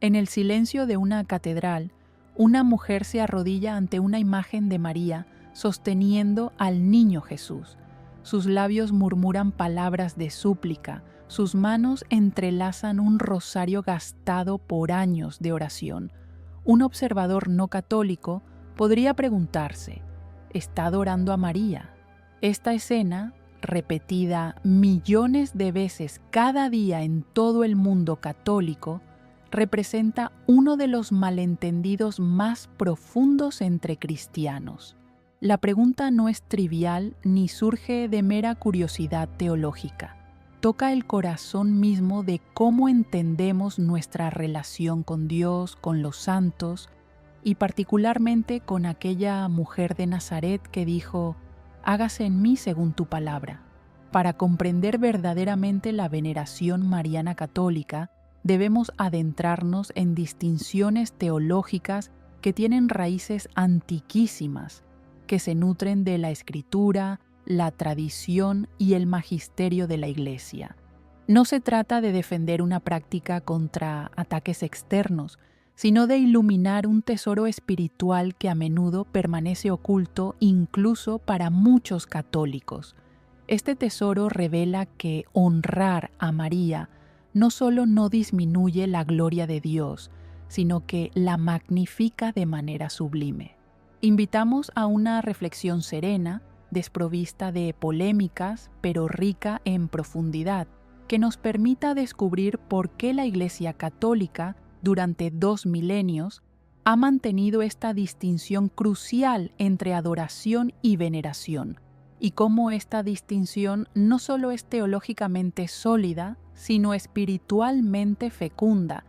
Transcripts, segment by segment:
En el silencio de una catedral, una mujer se arrodilla ante una imagen de María sosteniendo al niño Jesús. Sus labios murmuran palabras de súplica, sus manos entrelazan un rosario gastado por años de oración. Un observador no católico podría preguntarse, ¿está adorando a María? Esta escena, repetida millones de veces cada día en todo el mundo católico, representa uno de los malentendidos más profundos entre cristianos. La pregunta no es trivial ni surge de mera curiosidad teológica. Toca el corazón mismo de cómo entendemos nuestra relación con Dios, con los santos y particularmente con aquella mujer de Nazaret que dijo: «Hágase en mí según tu palabra». Para comprender verdaderamente la veneración mariana católica, debemos adentrarnos en distinciones teológicas que tienen raíces antiquísimas, que se nutren de la Escritura, la tradición y el magisterio de la Iglesia. No se trata de defender una práctica contra ataques externos, sino de iluminar un tesoro espiritual que a menudo permanece oculto incluso para muchos católicos. Este tesoro revela que honrar a María no solo no disminuye la gloria de Dios, sino que la magnifica de manera sublime. Invitamos a una reflexión serena, desprovista de polémicas, pero rica en profundidad, que nos permita descubrir por qué la Iglesia Católica, durante 2 milenios, ha mantenido esta distinción crucial entre adoración y veneración, y cómo esta distinción no solo es teológicamente sólida, sino espiritualmente fecunda.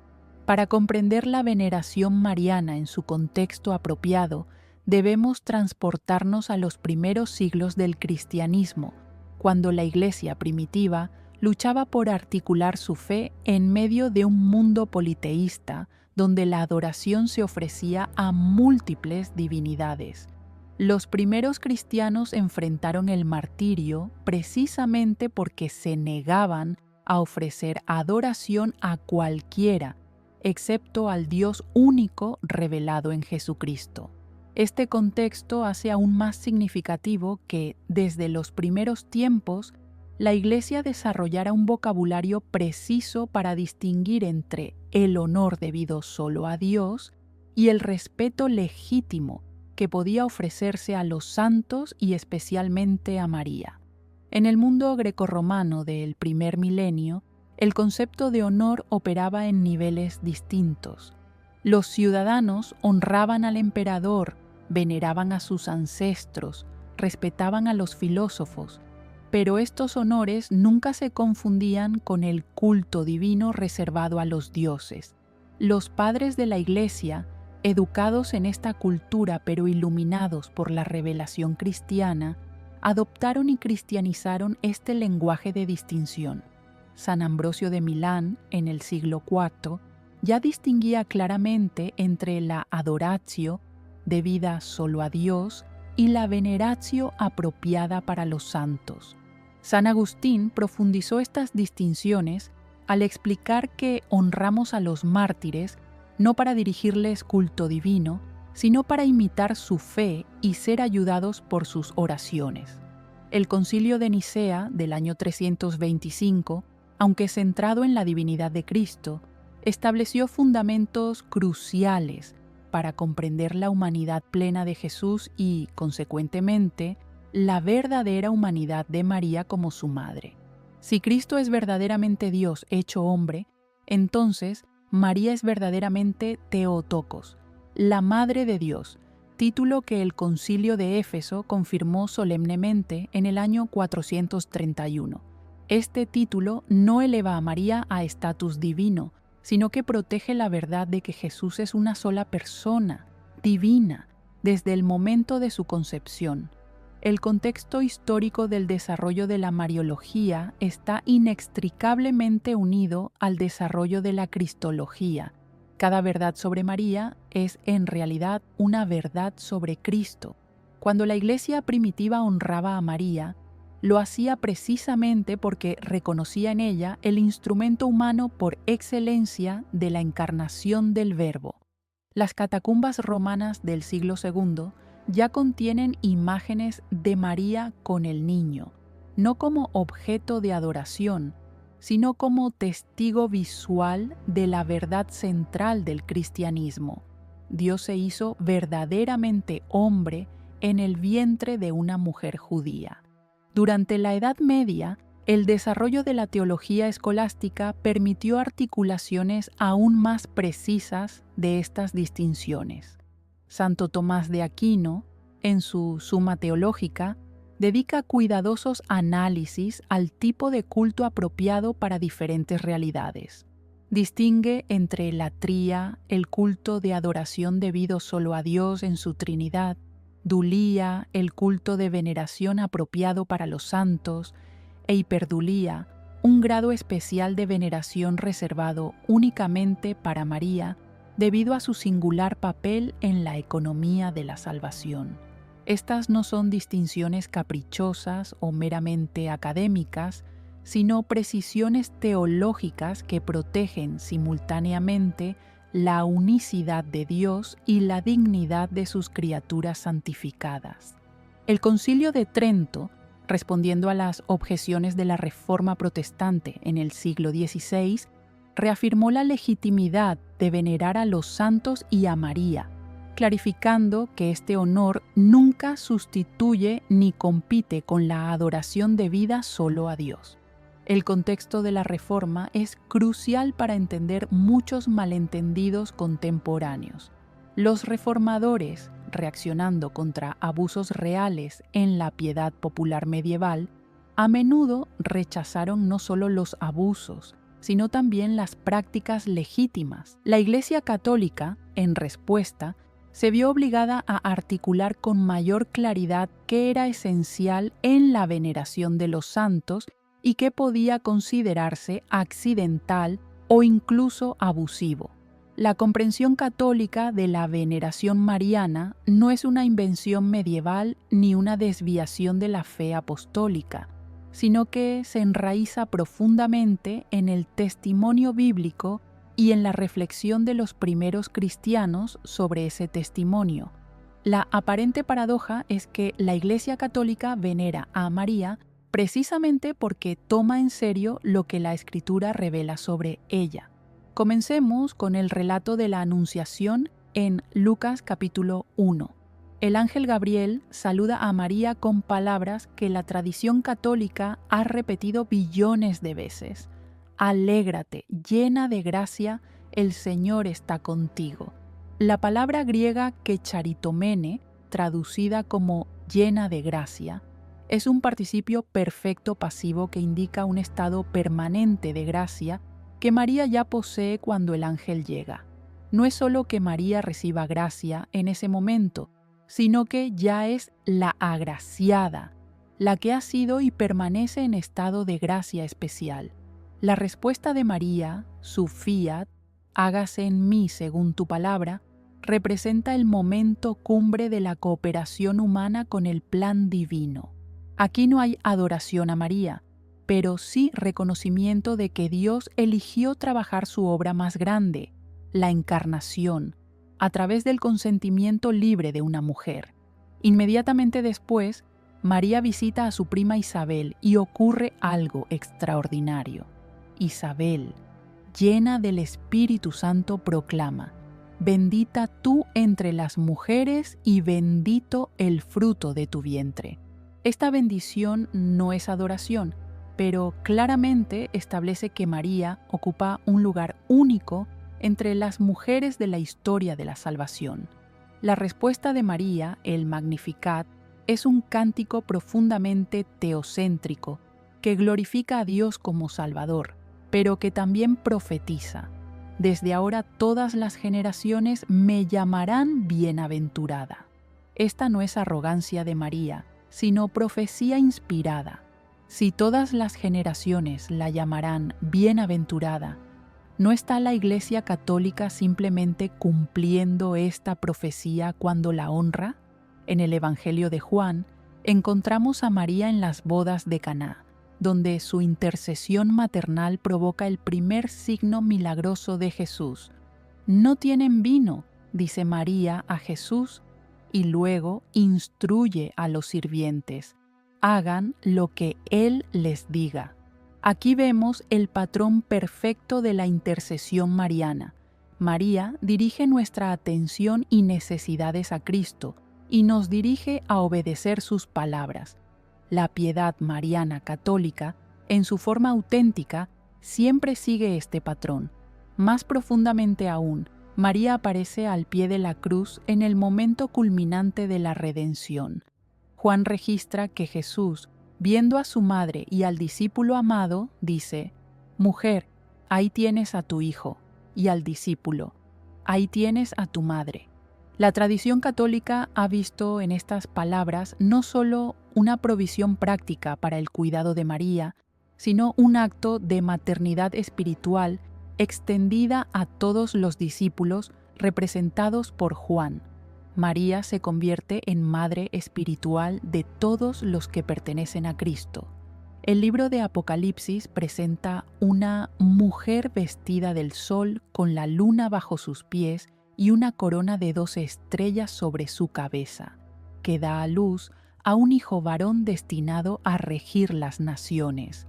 Para comprender la veneración mariana en su contexto apropiado, debemos transportarnos a los primeros siglos del cristianismo, cuando la Iglesia primitiva luchaba por articular su fe en medio de un mundo politeísta, donde la adoración se ofrecía a múltiples divinidades. Los primeros cristianos enfrentaron el martirio precisamente porque se negaban a ofrecer adoración a cualquiera, excepto al Dios único revelado en Jesucristo. Este contexto hace aún más significativo que, desde los primeros tiempos, la Iglesia desarrollara un vocabulario preciso para distinguir entre el honor debido solo a Dios y el respeto legítimo que podía ofrecerse a los santos y especialmente a María. En el mundo grecorromano del primer milenio, el concepto de honor operaba en niveles distintos. Los ciudadanos honraban al emperador, veneraban a sus ancestros, respetaban a los filósofos, pero estos honores nunca se confundían con el culto divino reservado a los dioses. Los padres de la Iglesia, educados en esta cultura pero iluminados por la revelación cristiana, adoptaron y cristianizaron este lenguaje de distinción. San Ambrosio de Milán, en el siglo IV, ya distinguía claramente entre la adoratio, debida solo a Dios, y la veneratio apropiada para los santos. San Agustín profundizó estas distinciones al explicar que honramos a los mártires no para dirigirles culto divino, sino para imitar su fe y ser ayudados por sus oraciones. El Concilio de Nicea del año 325, aunque centrado en la divinidad de Cristo, estableció fundamentos cruciales para comprender la humanidad plena de Jesús y, consecuentemente, la verdadera humanidad de María como su madre. Si Cristo es verdaderamente Dios hecho hombre, entonces María es verdaderamente Theotokos, la Madre de Dios, título que el Concilio de Éfeso confirmó solemnemente en el año 431. Este título no eleva a María a estatus divino, sino que protege la verdad de que Jesús es una sola persona, divina, desde el momento de su concepción. El contexto histórico del desarrollo de la Mariología está inextricablemente unido al desarrollo de la Cristología. Cada verdad sobre María es en realidad una verdad sobre Cristo. Cuando la Iglesia primitiva honraba a María, lo hacía precisamente porque reconocía en ella el instrumento humano por excelencia de la encarnación del Verbo. Las catacumbas romanas del siglo II ya contienen imágenes de María con el niño, no como objeto de adoración, sino como testigo visual de la verdad central del cristianismo. Dios se hizo verdaderamente hombre en el vientre de una mujer judía. Durante la Edad Media, el desarrollo de la teología escolástica permitió articulaciones aún más precisas de estas distinciones. Santo Tomás de Aquino, en su Suma Teológica, dedica cuidadosos análisis al tipo de culto apropiado para diferentes realidades. Distingue entre latría, el culto de adoración debido solo a Dios en su Trinidad; dulía, el culto de veneración apropiado para los santos; e hiperdulía, un grado especial de veneración reservado únicamente para María debido a su singular papel en la economía de la salvación. Estas no son distinciones caprichosas o meramente académicas, sino precisiones teológicas que protegen simultáneamente la unicidad de Dios y la dignidad de sus criaturas santificadas. El Concilio de Trento, respondiendo a las objeciones de la Reforma Protestante en el siglo XVI, reafirmó la legitimidad de venerar a los santos y a María, clarificando que este honor nunca sustituye ni compite con la adoración debida solo a Dios. El contexto de la Reforma es crucial para entender muchos malentendidos contemporáneos. Los reformadores, reaccionando contra abusos reales en la piedad popular medieval, a menudo rechazaron no solo los abusos, sino también las prácticas legítimas. La Iglesia Católica, en respuesta, se vio obligada a articular con mayor claridad qué era esencial en la veneración de los santos y qué podía considerarse accidental o incluso abusivo. La comprensión católica de la veneración mariana no es una invención medieval ni una desviación de la fe apostólica, sino que se enraiza profundamente en el testimonio bíblico y en la reflexión de los primeros cristianos sobre ese testimonio. La aparente paradoja es que la Iglesia Católica venera a María precisamente porque toma en serio lo que la Escritura revela sobre ella. Comencemos con el relato de la Anunciación en Lucas capítulo 1. El ángel Gabriel saluda a María con palabras que la tradición católica ha repetido billones de veces. Alégrate, llena de gracia, el Señor está contigo. La palabra griega que charitomene, traducida como llena de gracia, es un participio perfecto pasivo que indica un estado permanente de gracia que María ya posee cuando el ángel llega. No es solo que María reciba gracia en ese momento, sino que ya es la agraciada, la que ha sido y permanece en estado de gracia especial. La respuesta de María, su fiat, hágase en mí según tu palabra, representa el momento cumbre de la cooperación humana con el plan divino. Aquí no hay adoración a María, pero sí reconocimiento de que Dios eligió trabajar su obra más grande, la encarnación, a través del consentimiento libre de una mujer. Inmediatamente después, María visita a su prima Isabel y ocurre algo extraordinario. Isabel, llena del Espíritu Santo, proclama: «Bendita tú entre las mujeres y bendito el fruto de tu vientre». Esta bendición no es adoración, pero claramente establece que María ocupa un lugar único entre las mujeres de la historia de la salvación. La respuesta de María, el Magnificat, es un cántico profundamente teocéntrico que glorifica a Dios como Salvador, pero que también profetiza: «Desde ahora todas las generaciones me llamarán bienaventurada». Esta no es arrogancia de María, sino profecía inspirada. Si todas las generaciones la llamarán bienaventurada, ¿no está la Iglesia Católica simplemente cumpliendo esta profecía cuando la honra? En el Evangelio de Juan, Encontramos a María en las bodas de Caná, donde su intercesión maternal provoca el primer signo milagroso de Jesús. No tienen vino, dice María a Jesús, y luego instruye a los sirvientes: hagan lo que Él les diga. Aquí vemos el patrón perfecto de la intercesión mariana. María dirige nuestra atención y necesidades a Cristo y nos dirige a obedecer sus palabras. La piedad mariana católica, en su forma auténtica, siempre sigue este patrón. Más profundamente aún, María aparece al pie de la cruz en el momento culminante de la redención. Juan registra que Jesús, viendo a su madre y al discípulo amado, dice: «Mujer, ahí tienes a tu hijo», y al discípulo: «Ahí tienes a tu madre». La tradición católica ha visto en estas palabras no solo una provisión práctica para el cuidado de María, sino un acto de maternidad espiritual extendida a todos los discípulos representados por Juan. María se convierte en madre espiritual de todos los que pertenecen a Cristo. El libro de Apocalipsis presenta una mujer vestida del sol con la luna bajo sus pies y una corona de 12 estrellas sobre su cabeza, que da a luz a un hijo varón destinado a regir las naciones.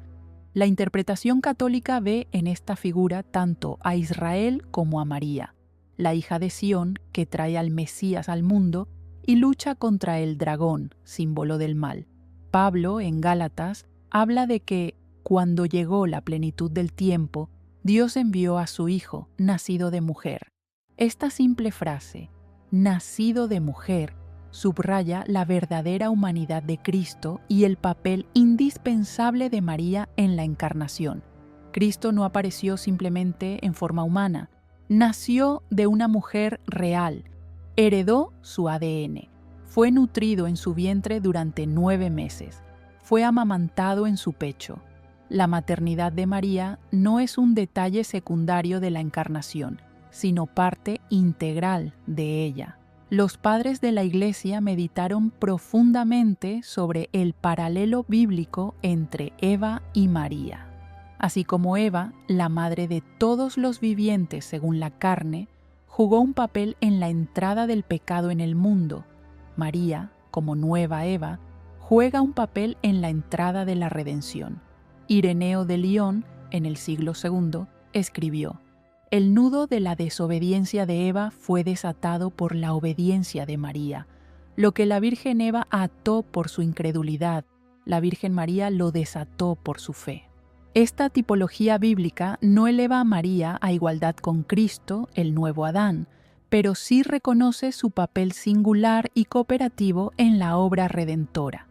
La interpretación católica ve en esta figura tanto a Israel como a María, la hija de Sión que trae al Mesías al mundo y lucha contra el dragón, símbolo del mal. Pablo, en Gálatas, habla de que cuando llegó la plenitud del tiempo, Dios envió a su Hijo, nacido de mujer. Esta simple frase, nacido de mujer, subraya la verdadera humanidad de Cristo y el papel indispensable de María en la encarnación. Cristo no apareció simplemente en forma humana, nació de una mujer real, heredó su ADN, fue nutrido en su vientre durante 9 meses, fue amamantado en su pecho. La maternidad de María no es un detalle secundario de la encarnación, sino parte integral de ella. Los padres de la Iglesia meditaron profundamente sobre el paralelo bíblico entre Eva y María. Así como Eva, la madre de todos los vivientes según la carne, jugó un papel en la entrada del pecado en el mundo, María, como nueva Eva, juega un papel en la entrada de la redención. Ireneo de Lyon, en el siglo II, escribió: «El nudo de la desobediencia de Eva fue desatado por la obediencia de María. Lo que la Virgen Eva ató por su incredulidad, la Virgen María lo desató por su fe». Esta tipología bíblica no eleva a María a igualdad con Cristo, el nuevo Adán, pero sí reconoce su papel singular y cooperativo en la obra redentora.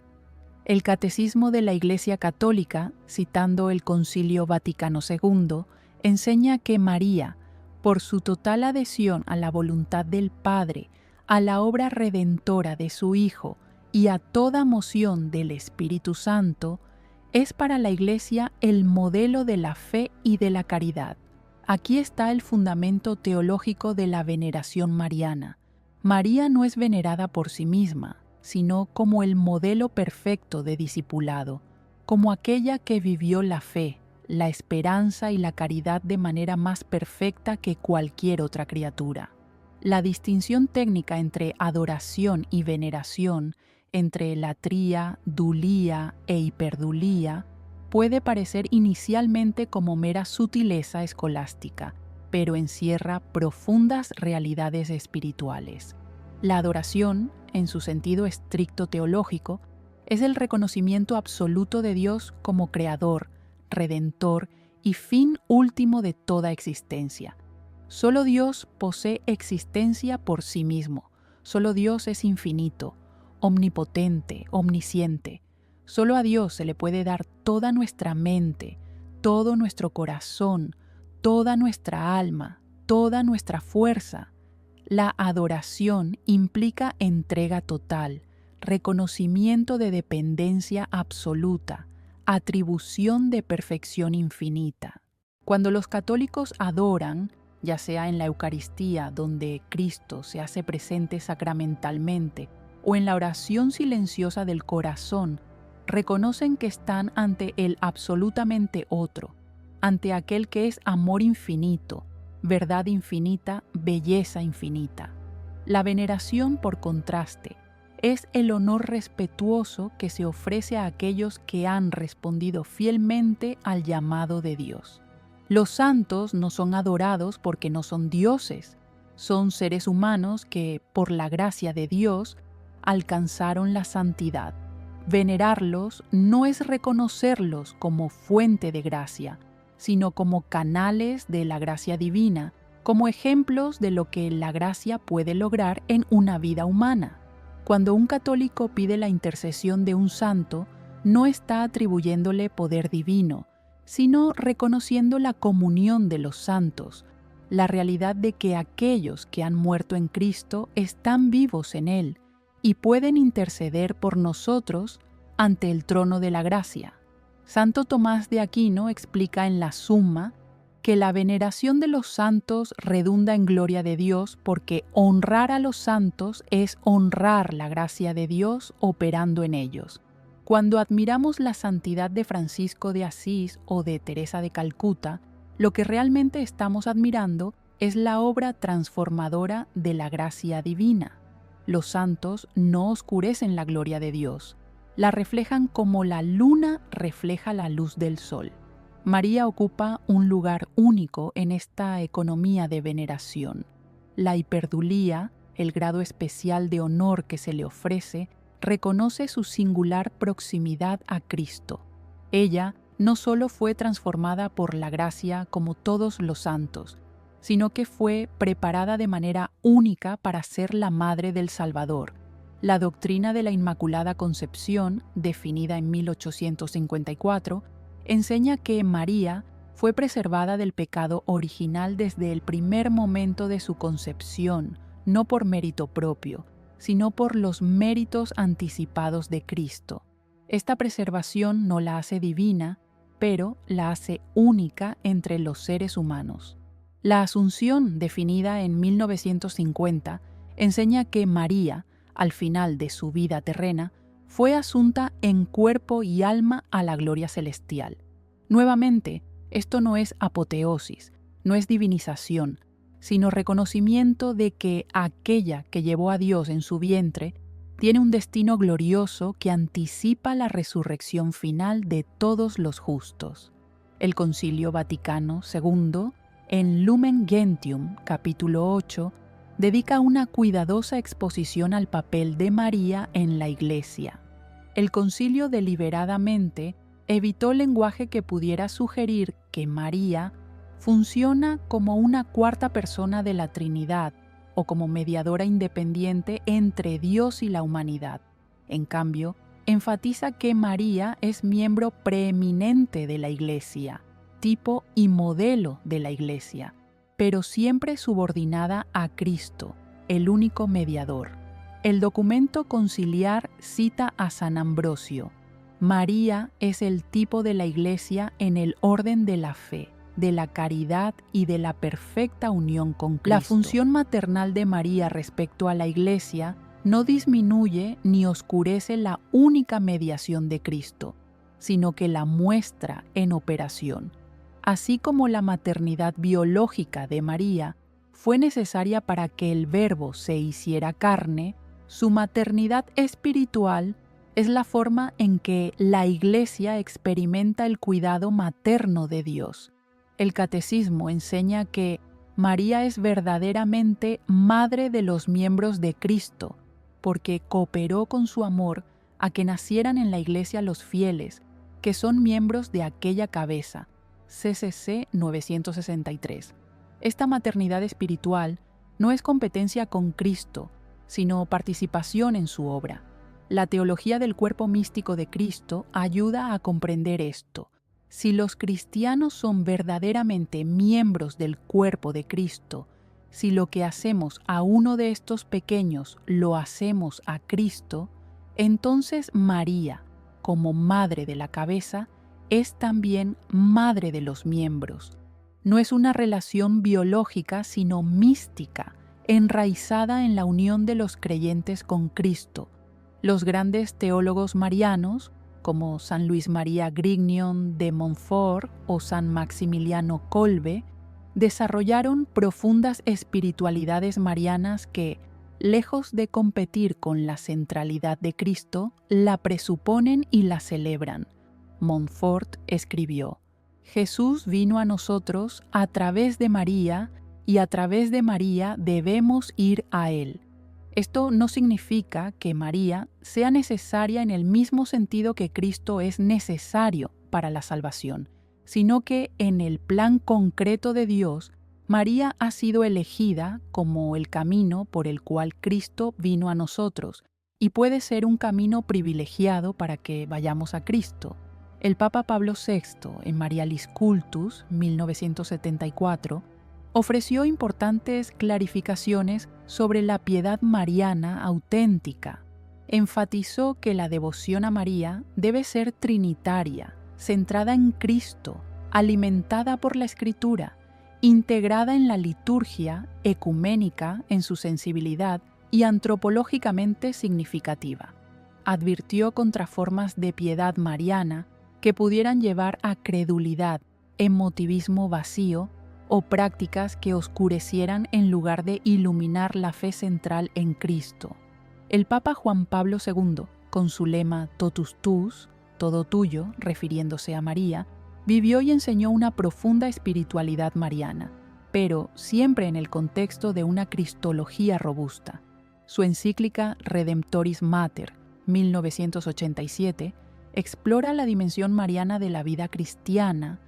El Catecismo de la Iglesia Católica, citando el Concilio Vaticano II, enseña que María, por su total adhesión a la voluntad del Padre, a la obra redentora de su Hijo y a toda moción del Espíritu Santo, es para la Iglesia el modelo de la fe y de la caridad. Aquí está el fundamento teológico de la veneración mariana. María no es venerada por sí misma, sino como el modelo perfecto de discipulado, como aquella que vivió la fe, la esperanza y la caridad de manera más perfecta que cualquier otra criatura. La distinción técnica entre adoración y veneración, entre latría, dulía e hiperdulía, puede parecer inicialmente como mera sutileza escolástica, pero encierra profundas realidades espirituales. La adoración, en su sentido estricto teológico, es el reconocimiento absoluto de Dios como creador, redentor y fin último de toda existencia. Solo Dios posee existencia por sí mismo. Solo Dios es infinito, omnipotente, omnisciente. Solo a Dios se le puede dar toda nuestra mente, todo nuestro corazón, toda nuestra alma, toda nuestra fuerza. La adoración implica entrega total, reconocimiento de dependencia absoluta, atribución de perfección infinita. Cuando los católicos adoran, ya sea en la Eucaristía, donde Cristo se hace presente sacramentalmente, o en la oración silenciosa del corazón, reconocen que están ante el absolutamente otro, ante aquel que es amor infinito, verdad infinita, belleza infinita. La veneración, por contraste, es el honor respetuoso que se ofrece a aquellos que han respondido fielmente al llamado de Dios. Los santos no son adorados porque no son dioses, son seres humanos que, por la gracia de Dios, alcanzaron la santidad. Venerarlos no es reconocerlos como fuente de gracia, sino como canales de la gracia divina, como ejemplos de lo que la gracia puede lograr en una vida humana. Cuando un católico pide la intercesión de un santo, no está atribuyéndole poder divino, sino reconociendo la comunión de los santos, la realidad de que aquellos que han muerto en Cristo están vivos en Él y pueden interceder por nosotros ante el trono de la gracia. Santo Tomás de Aquino explica en la Summa que la veneración de los santos redunda en gloria de Dios porque honrar a los santos es honrar la gracia de Dios operando en ellos. Cuando admiramos la santidad de Francisco de Asís o de Teresa de Calcuta, lo que realmente estamos admirando es la obra transformadora de la gracia divina. Los santos no oscurecen la gloria de Dios, la reflejan como la luna refleja la luz del sol. María ocupa un lugar único en esta economía de veneración. La hiperdulía, el grado especial de honor que se le ofrece, reconoce su singular proximidad a Cristo. Ella no solo fue transformada por la gracia como todos los santos, sino que fue preparada de manera única para ser la madre del Salvador. La doctrina de la Inmaculada Concepción, definida en 1854, enseña que María fue preservada del pecado original desde el primer momento de su concepción, no por mérito propio, sino por los méritos anticipados de Cristo. Esta preservación no la hace divina, pero la hace única entre los seres humanos. La Asunción, definida en 1950, enseña que María, al final de su vida terrena, fue asunta en cuerpo y alma a la gloria celestial. Nuevamente, esto no es apoteosis, no es divinización, sino reconocimiento de que aquella que llevó a Dios en su vientre tiene un destino glorioso que anticipa la resurrección final de todos los justos. El Concilio Vaticano II, en Lumen Gentium, capítulo 8, dedica una cuidadosa exposición al papel de María en la Iglesia. El concilio deliberadamente evitó lenguaje que pudiera sugerir que María funciona como una cuarta persona de la Trinidad o como mediadora independiente entre Dios y la humanidad. En cambio, enfatiza que María es miembro preeminente de la Iglesia, tipo y modelo de la Iglesia, pero siempre subordinada a Cristo, el único mediador. El documento conciliar cita a San Ambrosio: María es el tipo de la Iglesia en el orden de la fe, de la caridad y de la perfecta unión con Cristo. La función maternal de María respecto a la Iglesia no disminuye ni oscurece la única mediación de Cristo, sino que la muestra en operación. Así como la maternidad biológica de María fue necesaria para que el Verbo se hiciera carne, su maternidad espiritual es la forma en que la Iglesia experimenta el cuidado materno de Dios. El Catecismo enseña que María es verdaderamente madre de los miembros de Cristo, porque cooperó con su amor a que nacieran en la Iglesia los fieles, que son miembros de aquella cabeza. CCC 963. Esta maternidad espiritual no es competencia con Cristo, sino participación en su obra. La teología del cuerpo místico de Cristo ayuda a comprender esto. Si los cristianos son verdaderamente miembros del cuerpo de Cristo, si lo que hacemos a uno de estos pequeños lo hacemos a Cristo, entonces María, como madre de la cabeza, es también madre de los miembros. No es una relación biológica, sino mística, enraizada en la unión de los creyentes con Cristo, Los grandes teólogos marianos, como San Luis María Grignion de Montfort o San Maximiliano Kolbe, desarrollaron profundas espiritualidades marianas que, lejos de competir con la centralidad de Cristo, la presuponen y la celebran. Montfort escribió: Jesús vino a nosotros a través de María y a través de María debemos ir a Él. Esto no significa que María sea necesaria en el mismo sentido que Cristo es necesario para la salvación, sino que en el plan concreto de Dios, María ha sido elegida como el camino por el cual Cristo vino a nosotros, y puede ser un camino privilegiado para que vayamos a Cristo. El Papa Pablo VI, en Marialis Cultus, 1974, ofreció importantes clarificaciones sobre la piedad mariana auténtica. Enfatizó que la devoción a María debe ser trinitaria, centrada en Cristo, alimentada por la Escritura, integrada en la liturgia, ecuménica en su sensibilidad y antropológicamente significativa. Advirtió contra formas de piedad mariana que pudieran llevar a credulidad, emotivismo vacío o prácticas que oscurecieran en lugar de iluminar la fe central en Cristo. El Papa Juan Pablo II, con su lema Totus Tuus, todo tuyo, refiriéndose a María, vivió y enseñó una profunda espiritualidad mariana, pero siempre en el contexto de una cristología robusta. Su encíclica Redemptoris Mater, 1987, explora la dimensión mariana de la vida cristiana,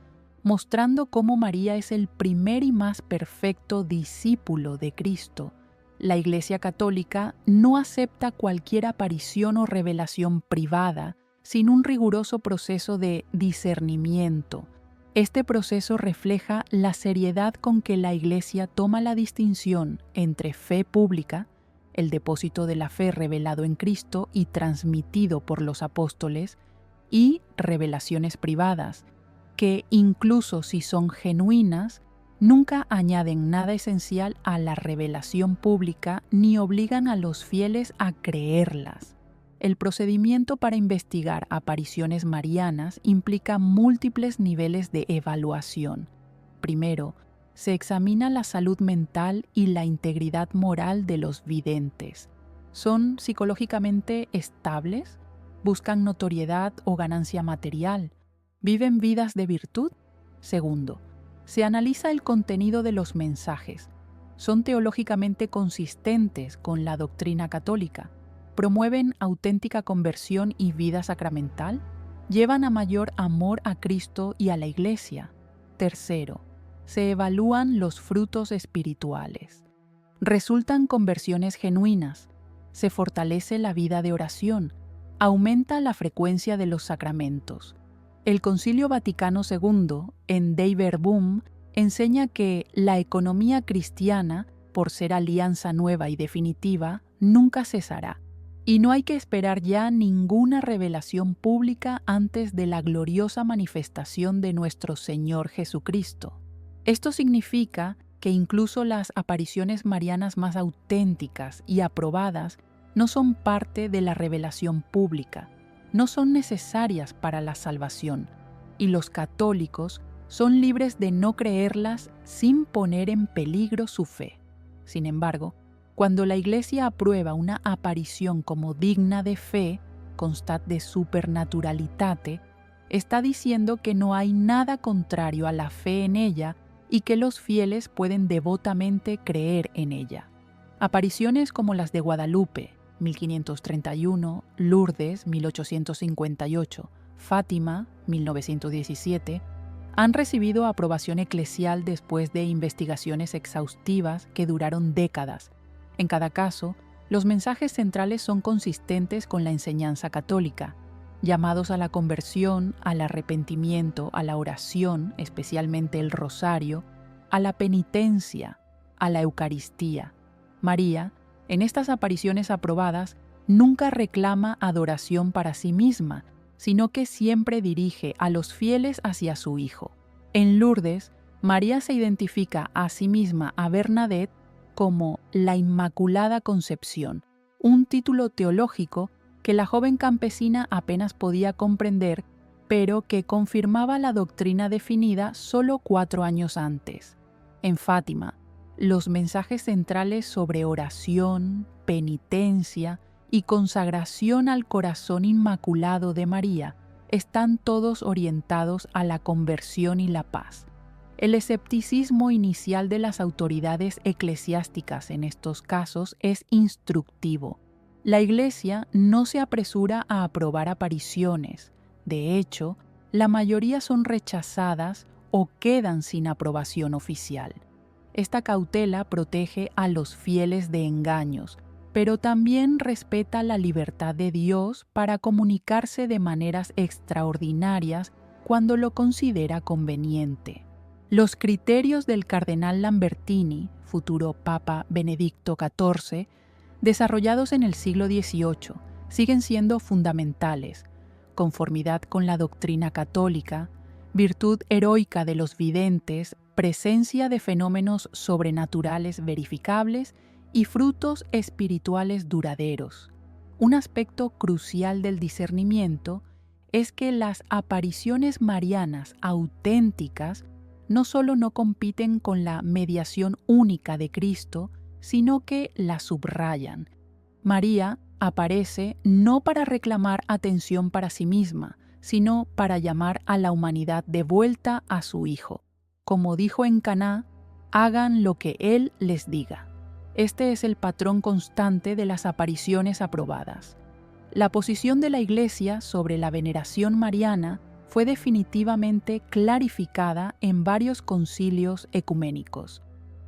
mostrando cómo María es el primer y más perfecto discípulo de Cristo. La Iglesia Católica no acepta cualquier aparición o revelación privada sin un riguroso proceso de discernimiento. Este proceso refleja la seriedad con que la Iglesia toma la distinción entre fe pública, el depósito de la fe revelado en Cristo y transmitido por los apóstoles, y revelaciones privadas, que incluso si son genuinas, nunca añaden nada esencial a la revelación pública ni obligan a los fieles a creerlas. El procedimiento para investigar apariciones marianas implica múltiples niveles de evaluación. Primero, se examina la salud mental y la integridad moral de los videntes. ¿Son psicológicamente estables? ¿Buscan notoriedad o ganancia material? ¿Viven vidas de virtud? Segundo, se analiza el contenido de los mensajes. ¿Son teológicamente consistentes con la doctrina católica? ¿Promueven auténtica conversión y vida sacramental? ¿Llevan a mayor amor a Cristo y a la Iglesia? Tercero, se evalúan los frutos espirituales. ¿Resultan conversiones genuinas? ¿Se fortalece la vida de oración? ¿Aumenta la frecuencia de los sacramentos? El Concilio Vaticano II, en Dei Verbum, enseña que la economía cristiana, por ser alianza nueva y definitiva, nunca cesará, y no hay que esperar ya ninguna revelación pública antes de la gloriosa manifestación de nuestro Señor Jesucristo. Esto significa que incluso las apariciones marianas más auténticas y aprobadas no son parte de la revelación pública, no son necesarias para la salvación, y los católicos son libres de no creerlas sin poner en peligro su fe. Sin embargo, cuando la Iglesia aprueba una aparición como digna de fe, constat de supernaturalitate, está diciendo que no hay nada contrario a la fe en ella y que los fieles pueden devotamente creer en ella. Apariciones como las de Guadalupe, 1531, Lourdes, 1858, Fátima, 1917, han recibido aprobación eclesial después de investigaciones exhaustivas que duraron décadas. En cada caso, los mensajes centrales son consistentes con la enseñanza católica, llamados a la conversión, al arrepentimiento, a la oración, especialmente el rosario, a la penitencia, a la Eucaristía. María, en estas apariciones aprobadas, nunca reclama adoración para sí misma, sino que siempre dirige a los fieles hacia su Hijo. En Lourdes, María se identifica a sí misma a Bernadette como la Inmaculada Concepción, un título teológico que la joven campesina apenas podía comprender, pero que confirmaba la doctrina definida solo 4 años antes. En Fátima, los mensajes centrales sobre oración, penitencia y consagración al corazón inmaculado de María están todos orientados a la conversión y la paz. El escepticismo inicial de las autoridades eclesiásticas en estos casos es instructivo. La Iglesia no se apresura a aprobar apariciones. De hecho, la mayoría son rechazadas o quedan sin aprobación oficial. Esta cautela protege a los fieles de engaños, pero también respeta la libertad de Dios para comunicarse de maneras extraordinarias cuando lo considera conveniente. Los criterios del cardenal Lambertini, futuro Papa Benedicto XIV, desarrollados en el siglo XVIII, siguen siendo fundamentales: conformidad con la doctrina católica, virtud heroica de los videntes, presencia de fenómenos sobrenaturales verificables y frutos espirituales duraderos. Un aspecto crucial del discernimiento es que las apariciones marianas auténticas no solo no compiten con la mediación única de Cristo, sino que la subrayan. María aparece no para reclamar atención para sí misma, sino para llamar a la humanidad de vuelta a su Hijo. Como dijo en Caná, hagan lo que Él les diga. Este es el patrón constante de las apariciones aprobadas. La posición de la Iglesia sobre la veneración mariana fue definitivamente clarificada en varios concilios ecuménicos.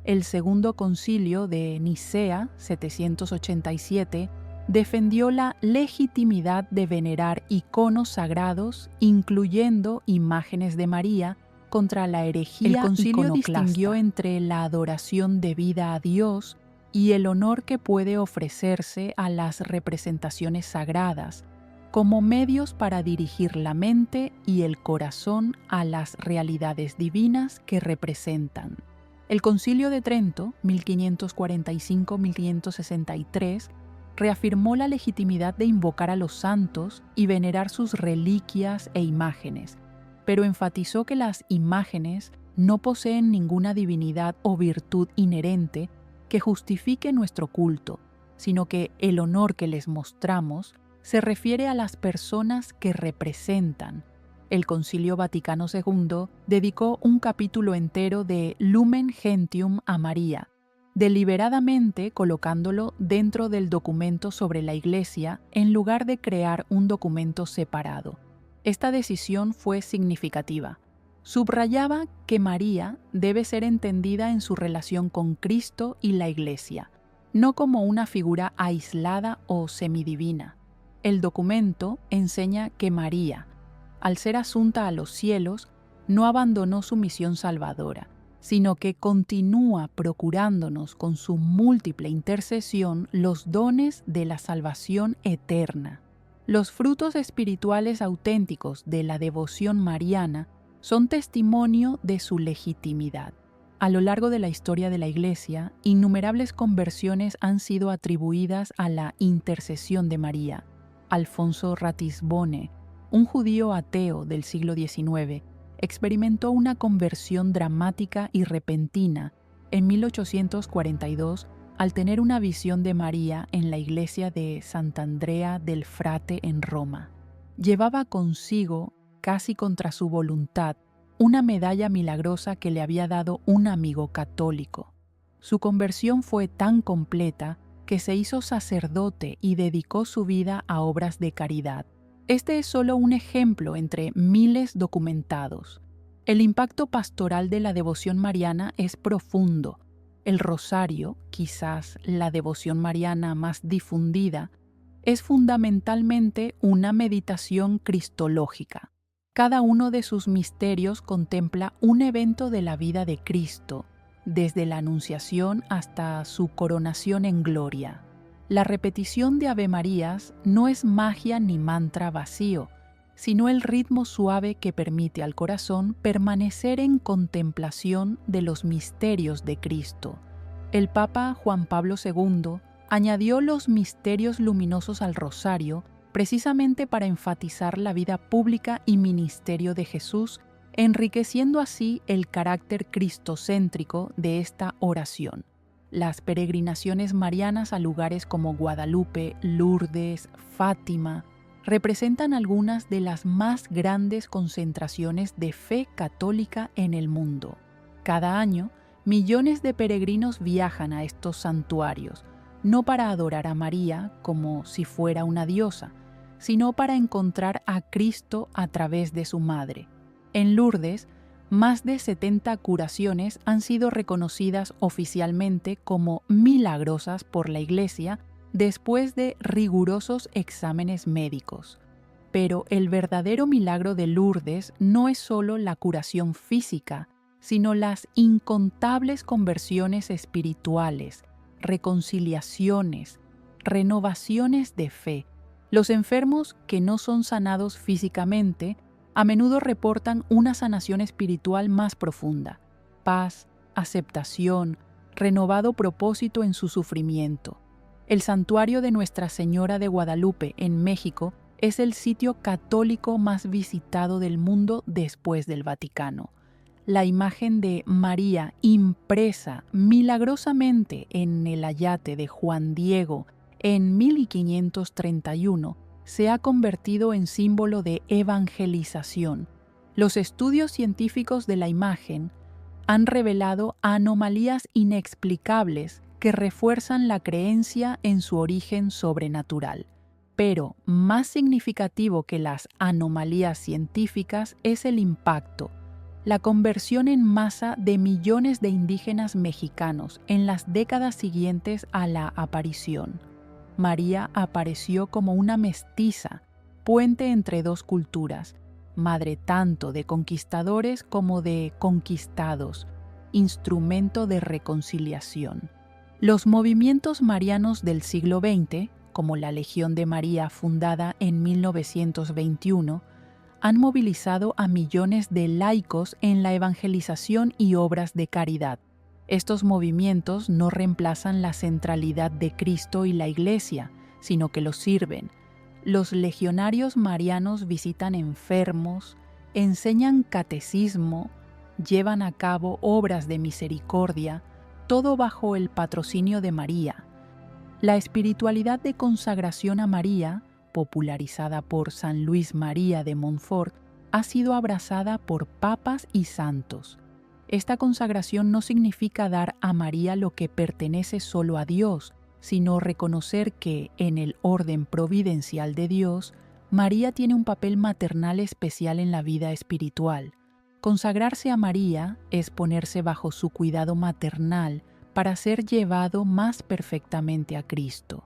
El Segundo Concilio de Nicea, 787, defendió la legitimidad de venerar iconos sagrados, incluyendo imágenes de María, contra la herejía iconoclasta. El concilio distinguió entre la adoración debida a Dios y el honor que puede ofrecerse a las representaciones sagradas, como medios para dirigir la mente y el corazón a las realidades divinas que representan. El Concilio de Trento, 1545-1563, reafirmó la legitimidad de invocar a los santos y venerar sus reliquias e imágenes, pero enfatizó que las imágenes no poseen ninguna divinidad o virtud inherente que justifique nuestro culto, sino que el honor que les mostramos se refiere a las personas que representan. El Concilio Vaticano II dedicó un capítulo entero de Lumen Gentium a María, deliberadamente colocándolo dentro del documento sobre la Iglesia en lugar de crear un documento separado. Esta decisión fue significativa. Subrayaba que María debe ser entendida en su relación con Cristo y la Iglesia, no como una figura aislada o semidivina. El documento enseña que María, al ser asunta a los cielos, no abandonó su misión salvadora, sino que continúa procurándonos con su múltiple intercesión los dones de la salvación eterna. Los frutos espirituales auténticos de la devoción mariana son testimonio de su legitimidad. A lo largo de la historia de la Iglesia, innumerables conversiones han sido atribuidas a la intercesión de María. Alfonso Ratisbonne, un judío ateo del siglo XIX, experimentó una conversión dramática y repentina en 1842 al tener una visión de María en la iglesia de Sant'Andrea del Frate en Roma. Llevaba consigo, casi contra su voluntad, una medalla milagrosa que le había dado un amigo católico. Su conversión fue tan completa que se hizo sacerdote y dedicó su vida a obras de caridad. Este es solo un ejemplo entre miles documentados. El impacto pastoral de la devoción mariana es profundo. El rosario, quizás la devoción mariana más difundida, es fundamentalmente una meditación cristológica. Cada uno de sus misterios contempla un evento de la vida de Cristo, desde la Anunciación hasta su coronación en gloria. La repetición de Ave Marías no es magia ni mantra vacío, sino el ritmo suave que permite al corazón permanecer en contemplación de los misterios de Cristo. El Papa Juan Pablo II añadió los misterios luminosos al rosario precisamente para enfatizar la vida pública y ministerio de Jesús, enriqueciendo así el carácter cristocéntrico de esta oración. Las peregrinaciones marianas a lugares como Guadalupe, Lourdes, Fátima, representan algunas de las más grandes concentraciones de fe católica en el mundo. Cada año, millones de peregrinos viajan a estos santuarios, no para adorar a María como si fuera una diosa, sino para encontrar a Cristo a través de su madre. En Lourdes, más de 70 curaciones han sido reconocidas oficialmente como milagrosas por la Iglesia después de rigurosos exámenes médicos. Pero el verdadero milagro de Lourdes no es solo la curación física, sino las incontables conversiones espirituales, reconciliaciones, renovaciones de fe. Los enfermos que no son sanados físicamente a menudo reportan una sanación espiritual más profunda, paz, aceptación, renovado propósito en su sufrimiento. El santuario de Nuestra Señora de Guadalupe en México es el sitio católico más visitado del mundo después del Vaticano. La imagen de María impresa milagrosamente en el ayate de Juan Diego en 1531 se ha convertido en símbolo de evangelización. Los estudios científicos de la imagen han revelado anomalías inexplicables que refuerzan la creencia en su origen sobrenatural. Pero más significativo que las anomalías científicas es el impacto, la conversión en masa de millones de indígenas mexicanos en las décadas siguientes a la aparición. María apareció como una mestiza, puente entre dos culturas, madre tanto de conquistadores como de conquistados, instrumento de reconciliación. Los movimientos marianos del siglo XX, como la Legión de María fundada en 1921, han movilizado a millones de laicos en la evangelización y obras de caridad. Estos movimientos no reemplazan la centralidad de Cristo y la Iglesia, sino que los sirven. Los legionarios marianos visitan enfermos, enseñan catecismo, llevan a cabo obras de misericordia, todo bajo el patrocinio de María. La espiritualidad de consagración a María, popularizada por San Luis María de Montfort, ha sido abrazada por papas y santos. Esta consagración no significa dar a María lo que pertenece solo a Dios, sino reconocer que, en el orden providencial de Dios, María tiene un papel maternal especial en la vida espiritual. Consagrarse a María es ponerse bajo su cuidado maternal para ser llevado más perfectamente a Cristo.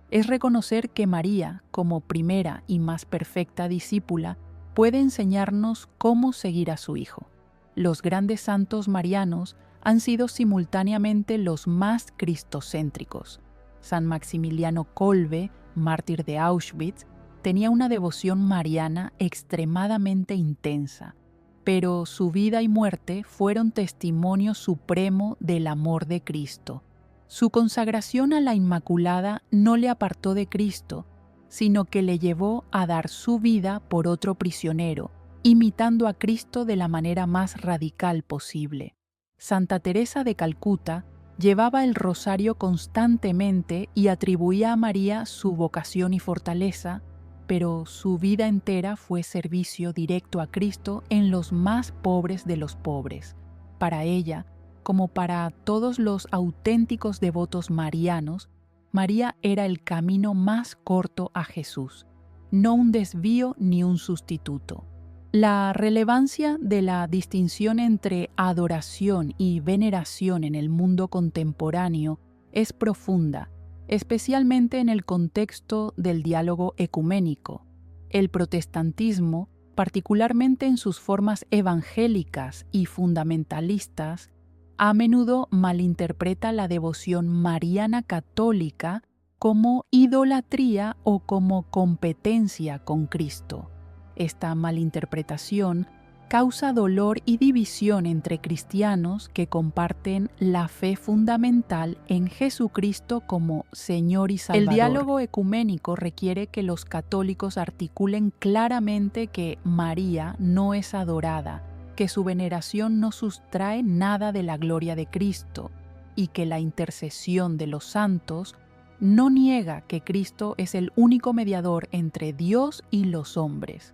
Es reconocer que María, como primera y más perfecta discípula, puede enseñarnos cómo seguir a su Hijo. Los grandes santos marianos han sido simultáneamente los más cristocéntricos. San Maximiliano Kolbe, mártir de Auschwitz, tenía una devoción mariana extremadamente intensa, pero su vida y muerte fueron testimonio supremo del amor de Cristo. Su consagración a la Inmaculada no le apartó de Cristo, sino que le llevó a dar su vida por otro prisionero, imitando a Cristo de la manera más radical posible. Santa Teresa de Calcuta llevaba el rosario constantemente y atribuía a María su vocación y fortaleza, pero su vida entera fue servicio directo a Cristo en los más pobres de los pobres. Para ella, como para todos los auténticos devotos marianos, María era el camino más corto a Jesús, no un desvío ni un sustituto. La relevancia de la distinción entre adoración y veneración en el mundo contemporáneo es profunda, especialmente en el contexto del diálogo ecuménico. El protestantismo, particularmente en sus formas evangélicas y fundamentalistas, a menudo malinterpreta la devoción mariana católica como idolatría o como competencia con Cristo. Esta malinterpretación causa dolor y división entre cristianos que comparten la fe fundamental en Jesucristo como Señor y Salvador. El diálogo ecuménico requiere que los católicos articulen claramente que María no es adorada, que su veneración no sustrae nada de la gloria de Cristo y que la intercesión de los santos no niega que Cristo es el único mediador entre Dios y los hombres.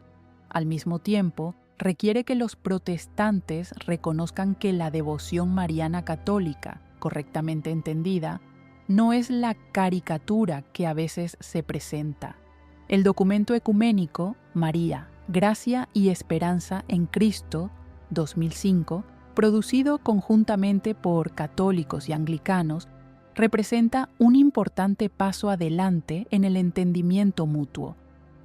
Al mismo tiempo, requiere que los protestantes reconozcan que la devoción mariana católica, correctamente entendida, no es la caricatura que a veces se presenta. El documento ecuménico María, Gracia y Esperanza en Cristo, 2005, producido conjuntamente por católicos y anglicanos, representa un importante paso adelante en el entendimiento mutuo.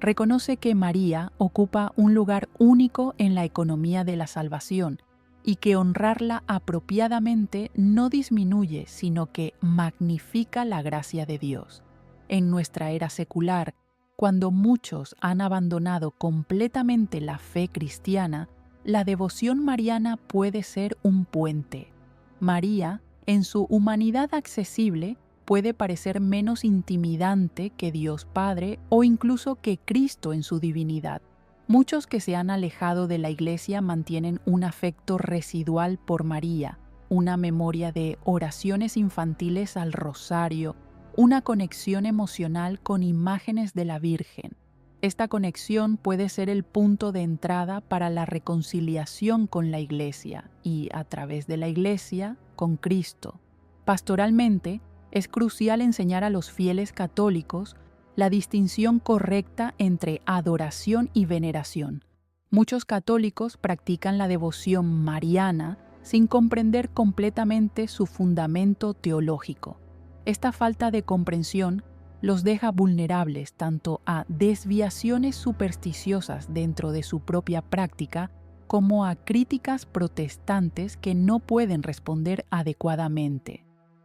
Reconoce que María ocupa un lugar único en la economía de la salvación y que honrarla apropiadamente no disminuye, sino que magnifica la gracia de Dios. En nuestra era secular, cuando muchos han abandonado completamente la fe cristiana, la devoción mariana puede ser un puente. María, en su humanidad accesible, puede parecer menos intimidante que Dios Padre o incluso que Cristo en su divinidad. Muchos que se han alejado de la Iglesia mantienen un afecto residual por María, una memoria de oraciones infantiles al rosario, una conexión emocional con imágenes de la Virgen. Esta conexión puede ser el punto de entrada para la reconciliación con la Iglesia y, a través de la Iglesia, con Cristo. Pastoralmente, es crucial enseñar a los fieles católicos la distinción correcta entre adoración y veneración. Muchos católicos practican la devoción mariana sin comprender completamente su fundamento teológico. Esta falta de comprensión los deja vulnerables tanto a desviaciones supersticiosas dentro de su propia práctica como a críticas protestantes que no pueden responder adecuadamente.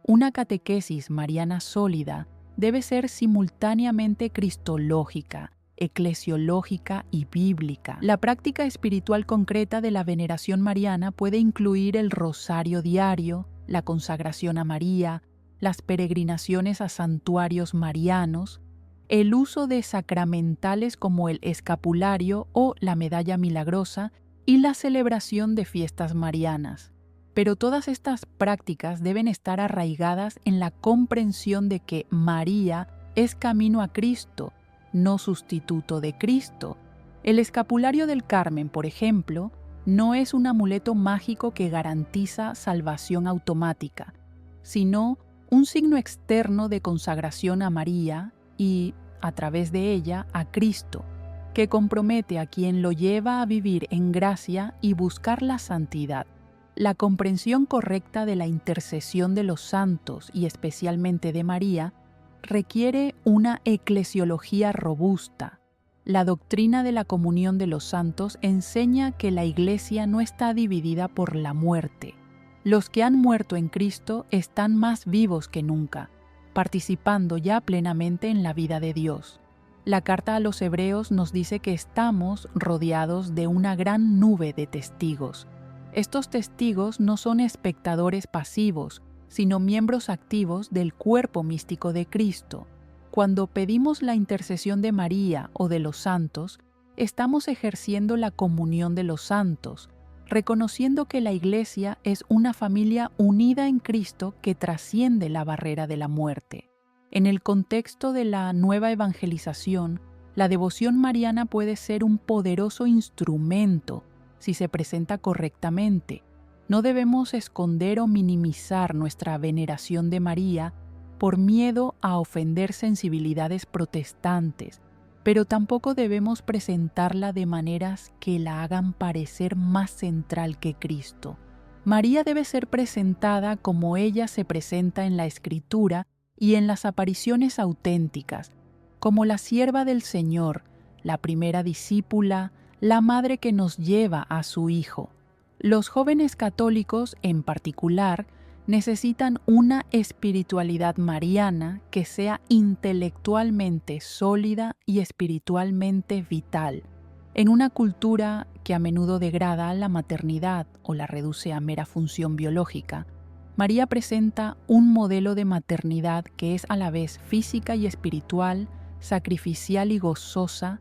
Una catequesis mariana sólida debe ser simultáneamente cristológica, eclesiológica y bíblica. La práctica espiritual concreta de la veneración mariana puede incluir el rosario diario, la consagración a María, las peregrinaciones a santuarios marianos, el uso de sacramentales como el escapulario o la medalla milagrosa y la celebración de fiestas marianas. Pero todas estas prácticas deben estar arraigadas en la comprensión de que María es camino a Cristo, no sustituto de Cristo. El escapulario del Carmen, por ejemplo, no es un amuleto mágico que garantiza salvación automática, sino un signo externo de consagración a María y, a través de ella, a Cristo, que compromete a quien lo lleva a vivir en gracia y buscar la santidad. La comprensión correcta de la intercesión de los santos y especialmente de María requiere una eclesiología robusta. La doctrina de la comunión de los santos enseña que la Iglesia no está dividida por la muerte. Los que han muerto en Cristo están más vivos que nunca, participando ya plenamente en la vida de Dios. La carta a los Hebreos nos dice que estamos rodeados de una gran nube de testigos. Estos testigos no son espectadores pasivos, sino miembros activos del cuerpo místico de Cristo. Cuando pedimos la intercesión de María o de los santos, estamos ejerciendo la comunión de los santos, reconociendo que la Iglesia es una familia unida en Cristo que trasciende la barrera de la muerte. En el contexto de la nueva evangelización, la devoción mariana puede ser un poderoso instrumento si se presenta correctamente. No debemos esconder o minimizar nuestra veneración de María por miedo a ofender sensibilidades protestantes, pero tampoco debemos presentarla de maneras que la hagan parecer más central que Cristo. María debe ser presentada como ella se presenta en la Escritura y en las apariciones auténticas, como la sierva del Señor, la primera discípula, la madre que nos lleva a su Hijo. Los jóvenes católicos, en particular, necesitan una espiritualidad mariana que sea intelectualmente sólida y espiritualmente vital. En una cultura que a menudo degrada la maternidad o la reduce a mera función biológica, María presenta un modelo de maternidad que es a la vez física y espiritual, sacrificial y gozosa,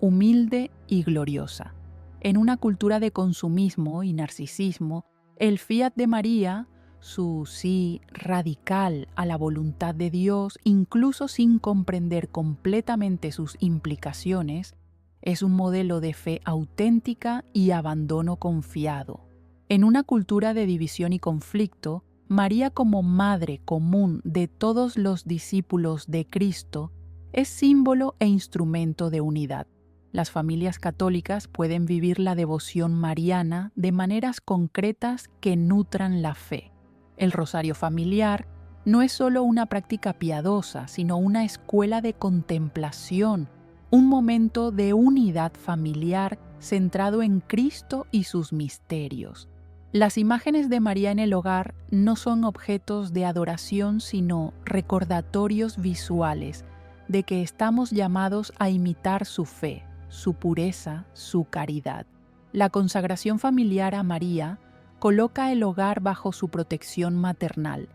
humilde y gloriosa. En una cultura de consumismo y narcisismo, el fiat de María, su sí radical a la voluntad de Dios, incluso sin comprender completamente sus implicaciones, es un modelo de fe auténtica y abandono confiado. En una cultura de división y conflicto, María como madre común de todos los discípulos de Cristo es símbolo e instrumento de unidad. Las familias católicas pueden vivir la devoción mariana de maneras concretas que nutran la fe. El rosario familiar no es solo una práctica piadosa, sino una escuela de contemplación, un momento de unidad familiar centrado en Cristo y sus misterios. Las imágenes de María en el hogar no son objetos de adoración, sino recordatorios visuales de que estamos llamados a imitar su fe, su pureza, su caridad. La consagración familiar a María coloca el hogar bajo su protección maternal,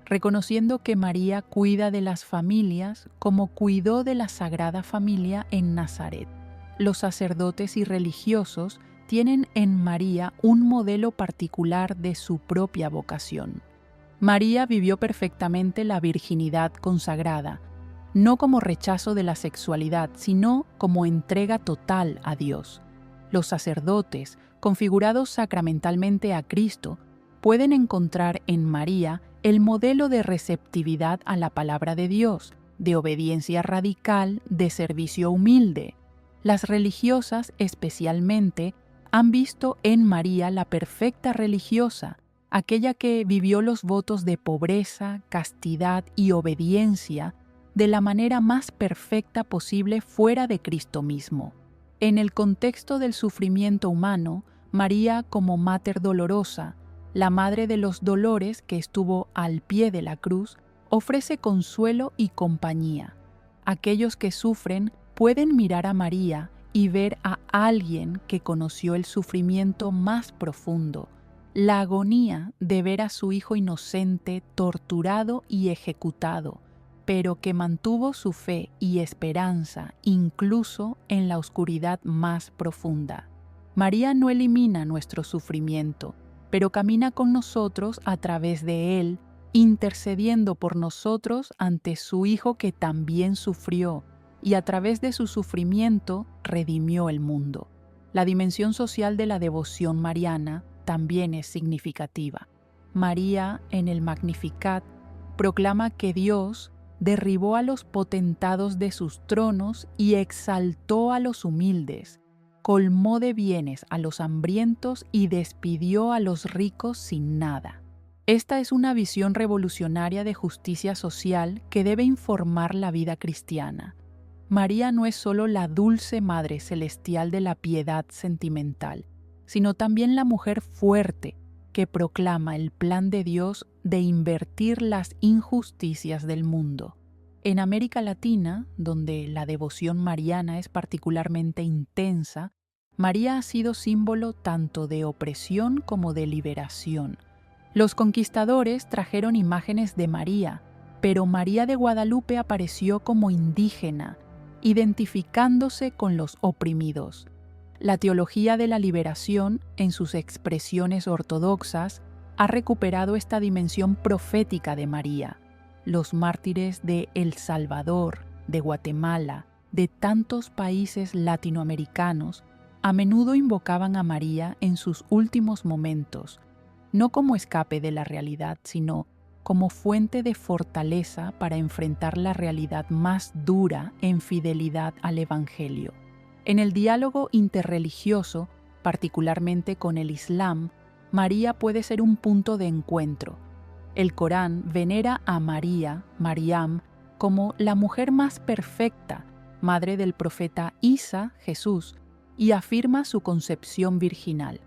reconociendo que María cuida de las familias como cuidó de la Sagrada Familia en Nazaret. Los sacerdotes y religiosos tienen en María un modelo particular de su propia vocación. María vivió perfectamente la virginidad consagrada, no como rechazo de la sexualidad, sino como entrega total a Dios. Los sacerdotes, configurados sacramentalmente a Cristo, pueden encontrar en María el modelo de receptividad a la palabra de Dios, de obediencia radical, de servicio humilde. Las religiosas, especialmente, han visto en María la perfecta religiosa, aquella que vivió los votos de pobreza, castidad y obediencia de la manera más perfecta posible fuera de Cristo mismo. En el contexto del sufrimiento humano, María como Mater Dolorosa, la madre de los dolores que estuvo al pie de la cruz, ofrece consuelo y compañía. Aquellos que sufren pueden mirar a María y ver a alguien que conoció el sufrimiento más profundo, la agonía de ver a su hijo inocente torturado y ejecutado, pero que mantuvo su fe y esperanza incluso en la oscuridad más profunda. María no elimina nuestro sufrimiento, pero camina con nosotros a través de él, intercediendo por nosotros ante su Hijo que también sufrió, y a través de su sufrimiento redimió el mundo. La dimensión social de la devoción mariana también es significativa. María, en el Magnificat, proclama que Dios derribó a los potentados de sus tronos y exaltó a los humildes, colmó de bienes a los hambrientos y despidió a los ricos sin nada. Esta es una visión revolucionaria de justicia social que debe informar la vida cristiana. María no es solo la dulce Madre Celestial de la piedad sentimental, sino también la mujer fuerte que proclama el plan de Dios de invertir las injusticias del mundo. En América Latina, donde la devoción mariana es particularmente intensa, María ha sido símbolo tanto de opresión como de liberación. Los conquistadores trajeron imágenes de María, pero María de Guadalupe apareció como indígena, identificándose con los oprimidos. La teología de la liberación, en sus expresiones ortodoxas, ha recuperado esta dimensión profética de María. Los mártires de El Salvador, de Guatemala, de tantos países latinoamericanos, a menudo invocaban a María en sus últimos momentos, no como escape de la realidad, sino como fuente de fortaleza para enfrentar la realidad más dura en fidelidad al Evangelio. En el diálogo interreligioso, particularmente con el Islam, María puede ser un punto de encuentro. El Corán venera a María, Mariam, como la mujer más perfecta, madre del profeta Isa, Jesús, y afirma su concepción virginal.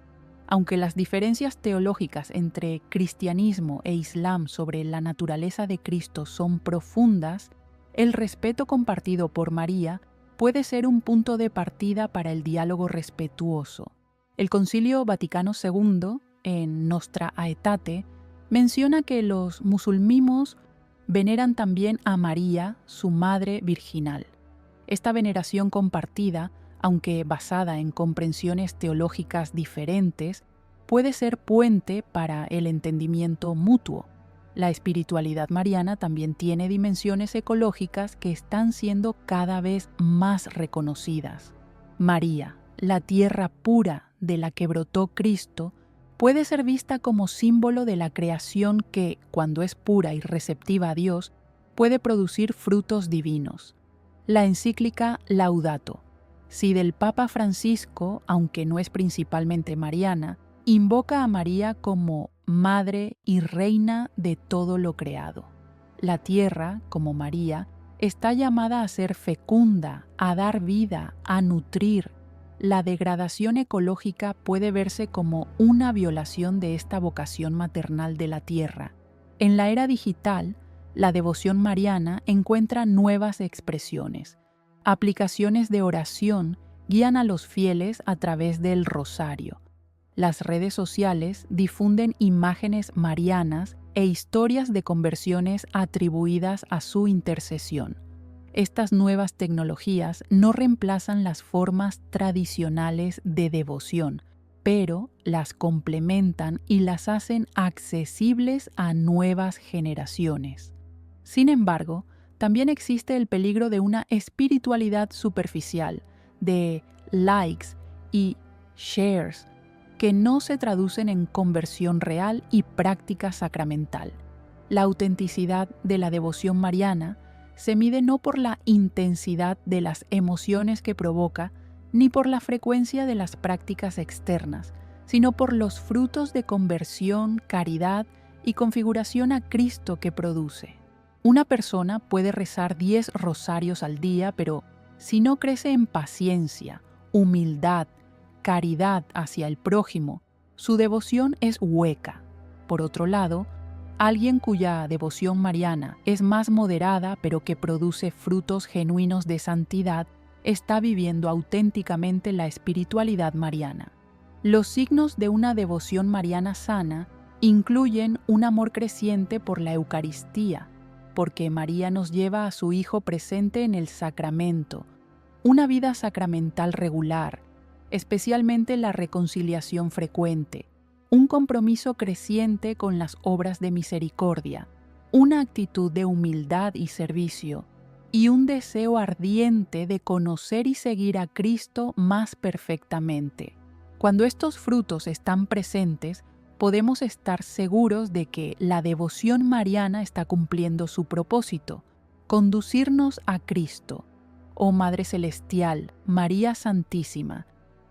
Aunque las diferencias teológicas entre cristianismo e islam sobre la naturaleza de Cristo son profundas, el respeto compartido por María puede ser un punto de partida para el diálogo respetuoso. El Concilio Vaticano II, en Nostra Aetate, menciona que los musulmanes veneran también a María, su madre virginal. Esta veneración compartida, aunque basada en comprensiones teológicas diferentes, puede ser puente para el entendimiento mutuo. La espiritualidad mariana también tiene dimensiones ecológicas que están siendo cada vez más reconocidas. María, la tierra pura de la que brotó Cristo, puede ser vista como símbolo de la creación que, cuando es pura y receptiva a Dios, puede producir frutos divinos. La encíclica Laudato Si del Papa Francisco, aunque no es principalmente mariana, invoca a María como Madre y Reina de todo lo creado. La tierra, como María, está llamada a ser fecunda, a dar vida, a nutrir. La degradación ecológica puede verse como una violación de esta vocación maternal de la tierra. En la era digital, la devoción mariana encuentra nuevas expresiones. Aplicaciones de oración guían a los fieles a través del rosario. Las redes sociales difunden imágenes marianas e historias de conversiones atribuidas a su intercesión. Estas nuevas tecnologías no reemplazan las formas tradicionales de devoción, pero las complementan y las hacen accesibles a nuevas generaciones. Sin embargo, también existe el peligro de una espiritualidad superficial, de likes y shares, que no se traducen en conversión real y práctica sacramental. La autenticidad de la devoción mariana se mide no por la intensidad de las emociones que provoca, ni por la frecuencia de las prácticas externas, sino por los frutos de conversión, caridad y configuración a Cristo que produce. Una persona puede rezar 10 rosarios al día, pero si no crece en paciencia, humildad, caridad hacia el prójimo, su devoción es hueca. Por otro lado, alguien cuya devoción mariana es más moderada pero que produce frutos genuinos de santidad está viviendo auténticamente la espiritualidad mariana. Los signos de una devoción mariana sana incluyen un amor creciente por la Eucaristía, porque María nos lleva a su Hijo presente en el sacramento, una vida sacramental regular, especialmente la reconciliación frecuente, un compromiso creciente con las obras de misericordia, una actitud de humildad y servicio, y un deseo ardiente de conocer y seguir a Cristo más perfectamente. Cuando estos frutos están presentes, podemos estar seguros de que la devoción mariana está cumpliendo su propósito, conducirnos a Cristo. Oh Madre Celestial, María Santísima,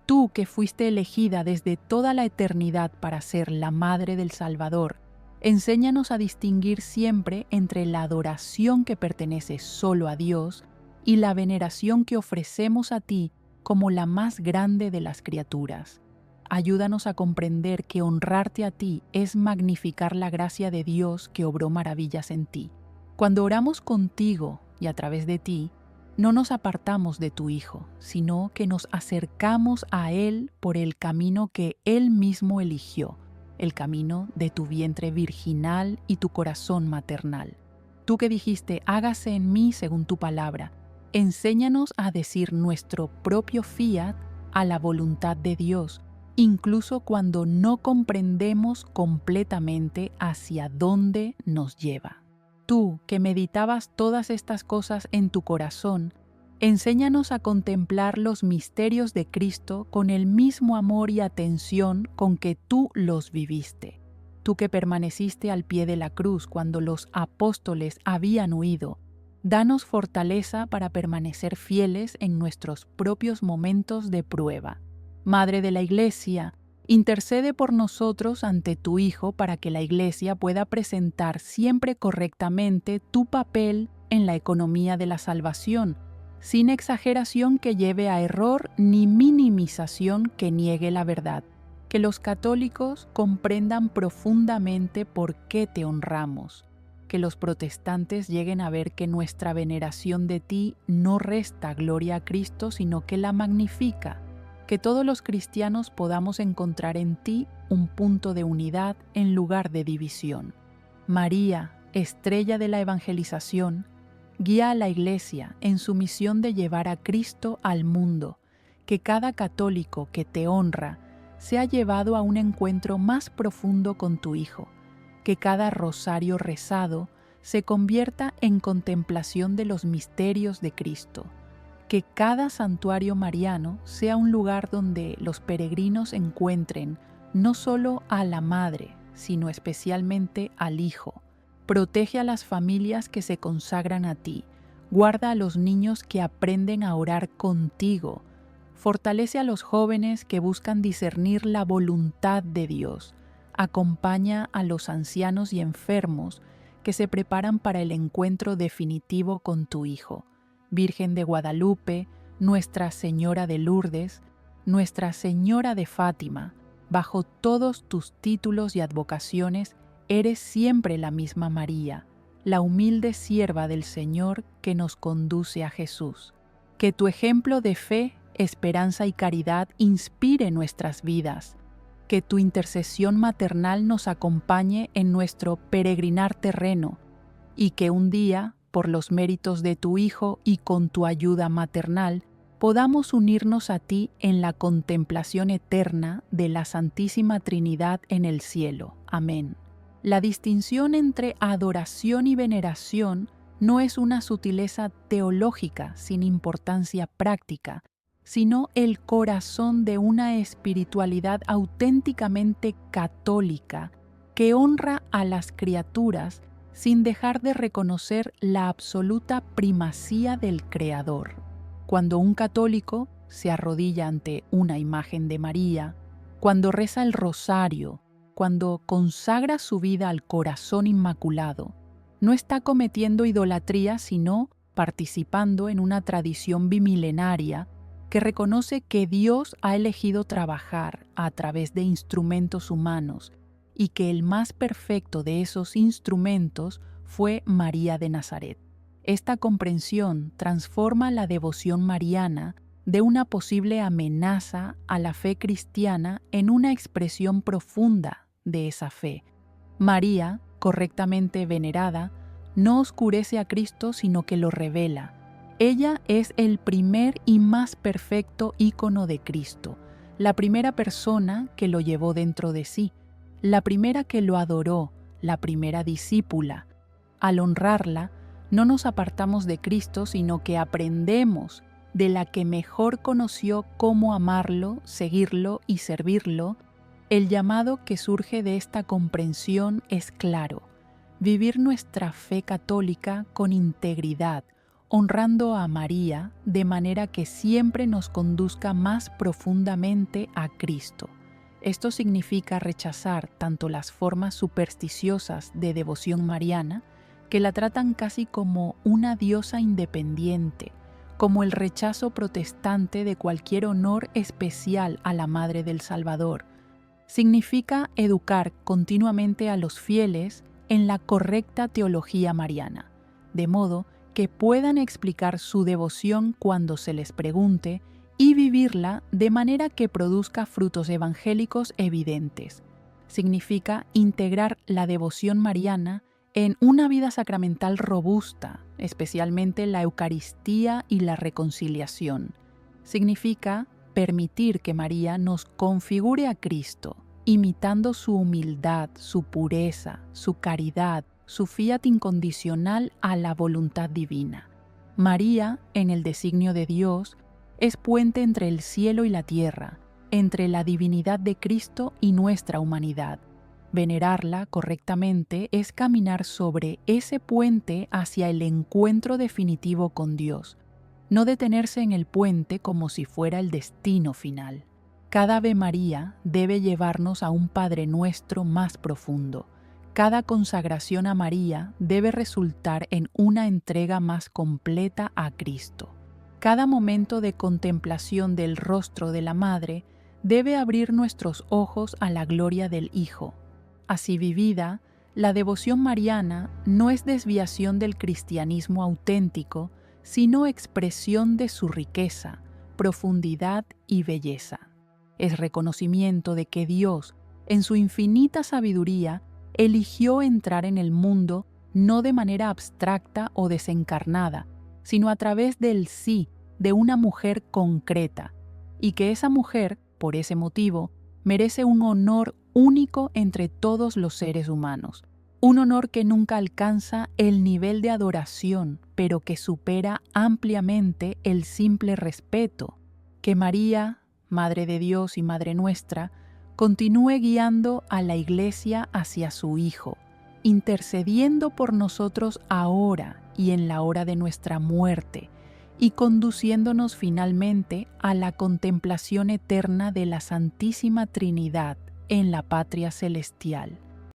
tú que fuiste elegida desde toda la eternidad para ser la Madre del Salvador, enséñanos a distinguir siempre entre la adoración que pertenece solo a Dios y la veneración que ofrecemos a ti como la más grande de las criaturas. Ayúdanos a comprender que honrarte a ti es magnificar la gracia de Dios que obró maravillas en ti. Cuando oramos contigo y a través de ti, no nos apartamos de tu Hijo, sino que nos acercamos a Él por el camino que Él mismo eligió, el camino de tu vientre virginal y tu corazón maternal. Tú que dijiste, hágase en mí según tu palabra, enséñanos a decir nuestro propio fiat a la voluntad de Dios, incluso cuando no comprendemos completamente hacia dónde nos lleva. Tú, que meditabas todas estas cosas en tu corazón, enséñanos a contemplar los misterios de Cristo con el mismo amor y atención con que tú los viviste. Tú que permaneciste al pie de la cruz cuando los apóstoles habían huido, danos fortaleza para permanecer fieles en nuestros propios momentos de prueba. Madre de la Iglesia, intercede por nosotros ante tu Hijo para que la Iglesia pueda presentar siempre correctamente tu papel en la economía de la salvación, sin exageración que lleve a error ni minimización que niegue la verdad. Que los católicos comprendan profundamente por qué te honramos. que los protestantes lleguen a ver que nuestra veneración de ti no resta gloria a Cristo, sino que la magnifica. Que todos los cristianos podamos encontrar en ti un punto de unidad en lugar de división. María, estrella de la evangelización, guía a la Iglesia en su misión de llevar a Cristo al mundo. Que cada católico que te honra sea llevado a un encuentro más profundo con tu Hijo. Que cada rosario rezado se convierta en contemplación de los misterios de Cristo. Que cada santuario mariano sea un lugar donde los peregrinos encuentren no solo a la Madre, sino especialmente al Hijo. Protege a las familias que se consagran a ti. Guarda a los niños que aprenden a orar contigo. Fortalece a los jóvenes que buscan discernir la voluntad de Dios. Acompaña a los ancianos y enfermos que se preparan para el encuentro definitivo con tu Hijo. Virgen de Guadalupe, Nuestra Señora de Lourdes, Nuestra Señora de Fátima, bajo todos tus títulos y advocaciones, eres siempre la misma María, la humilde sierva del Señor que nos conduce a Jesús. Que tu ejemplo de fe, esperanza y caridad inspire nuestras vidas. Que tu intercesión maternal nos acompañe en nuestro peregrinar terreno y que un día, por los méritos de tu Hijo y con tu ayuda maternal, podamos unirnos a ti en la contemplación eterna de la Santísima Trinidad en el cielo. Amén. La distinción entre adoración y veneración no es una sutileza teológica sin importancia práctica, sino el corazón de una espiritualidad auténticamente católica que honra a las criaturas sin dejar de reconocer la absoluta primacía del Creador. Cuando un católico se arrodilla ante una imagen de María, cuando reza el rosario, cuando consagra su vida al corazón inmaculado, no está cometiendo idolatría, sino participando en una tradición bimilenaria que reconoce que Dios ha elegido trabajar a través de instrumentos humanos y que el más perfecto de esos instrumentos fue María de Nazaret. Esta comprensión transforma la devoción mariana de una posible amenaza a la fe cristiana en una expresión profunda de esa fe. María, correctamente venerada, no oscurece a Cristo, sino que lo revela. Ella es el primer y más perfecto ícono de Cristo, la primera persona que lo llevó dentro de sí, la primera que lo adoró, la primera discípula. Al honrarla, no nos apartamos de Cristo, sino que aprendemos de la que mejor conoció cómo amarlo, seguirlo y servirlo. El llamado que surge de esta comprensión es claro: vivir nuestra fe católica con integridad, honrando a María de manera que siempre nos conduzca más profundamente a Cristo. Esto significa rechazar tanto las formas supersticiosas de devoción mariana, que la tratan casi como una diosa independiente, como el rechazo protestante de cualquier honor especial a la Madre del Salvador. Significa educar continuamente a los fieles en la correcta teología mariana, de modo que puedan explicar su devoción cuando se les pregunte y vivirla de manera que produzca frutos evangélicos evidentes. Significa integrar la devoción mariana en una vida sacramental robusta, especialmente la Eucaristía y la reconciliación. Significa permitir que María nos configure a Cristo, imitando su humildad, su pureza, su caridad, su fiat incondicional a la voluntad divina. María, en el designio de Dios, es puente entre el cielo y la tierra, entre la divinidad de Cristo y nuestra humanidad. Venerarla correctamente es caminar sobre ese puente hacia el encuentro definitivo con Dios, no detenerse en el puente como si fuera el destino final. Cada Ave María debe llevarnos a un Padre Nuestro más profundo. Cada consagración a María debe resultar en una entrega más completa a Cristo. Cada momento de contemplación del rostro de la Madre debe abrir nuestros ojos a la gloria del Hijo. Así vivida, La devoción mariana no es desviación del cristianismo auténtico, sino expresión de su riqueza, profundidad y belleza. Es reconocimiento de que Dios, en su infinita sabiduría, eligió entrar en el mundo no de manera abstracta o desencarnada, sino a través del sí de una mujer concreta, y que esa mujer, por ese motivo, merece un honor único entre todos los seres humanos, un honor que nunca alcanza el nivel de adoración, pero que supera ampliamente el simple respeto. Que María, Madre de Dios y Madre nuestra, continúe guiando a la Iglesia hacia su Hijo, intercediendo por nosotros ahora y en la hora de nuestra muerte, y conduciéndonos finalmente a la contemplación eterna de la Santísima Trinidad en la patria celestial.